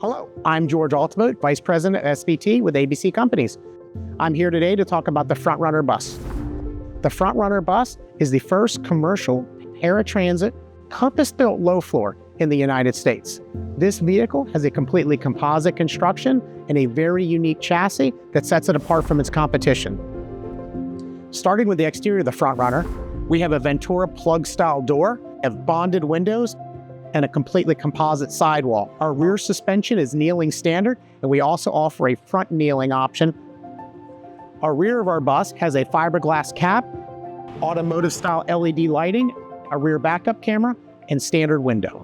Hello, I'm George Altamont, Vice President at SVT with ABC Companies. I'm here today to talk about the Frontrunner bus. The Frontrunner bus is the first commercial paratransit compass-built low-floor in the United States. This vehicle has a completely composite construction and a very unique chassis that sets it apart from its competition. Starting with the exterior of the Frontrunner, we have a Ventura plug-style door, have bonded windows, and a completely composite sidewall. Our rear suspension is kneeling standard, and we also offer a front kneeling option. Our rear of our bus has a fiberglass cap, automotive-style LED lighting, a rear backup camera, and standard window.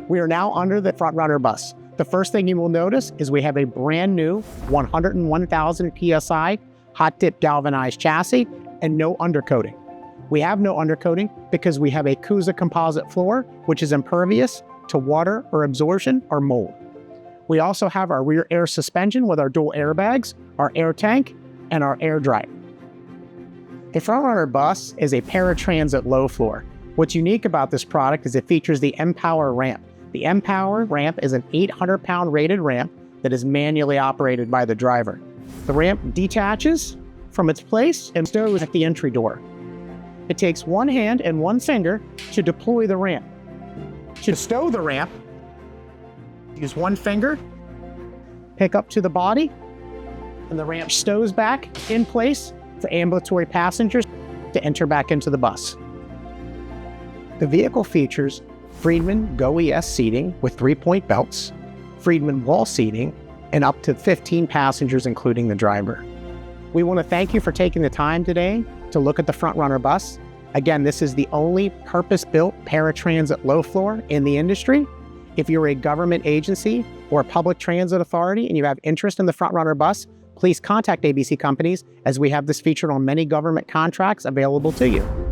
We are now under the Frontrunner bus. The first thing you will notice is we have a brand new 101,000 PSI hot-dip galvanized chassis and no undercoating. We have no undercoating because we have a Cusa composite floor, which is impervious to water or absorption or mold. We also have our rear air suspension with our dual airbags, our air tank, and our air dryer. The Frontrunner bus is a paratransit low floor. What's unique about this product is it features the M-Power ramp. The M-Power ramp is an 800-pound rated ramp that is manually operated by the driver. The ramp detaches from its place and stows at the entry door. It takes one hand and one finger to deploy the ramp. To stow the ramp, use one finger, pick up to the body, and the ramp stows back in place for ambulatory passengers to enter back into the bus. The vehicle features Friedman Go ES seating with 3-point belts, Friedman wall seating, and up to 15 passengers, including the driver. We want to thank you for taking the time today to look at the Frontrunner bus. Again, this is the only purpose-built paratransit low floor in the industry. If you're a government agency or a public transit authority and you have interest in the Frontrunner bus, please contact ABC Companies as we have this featured on many government contracts available to you.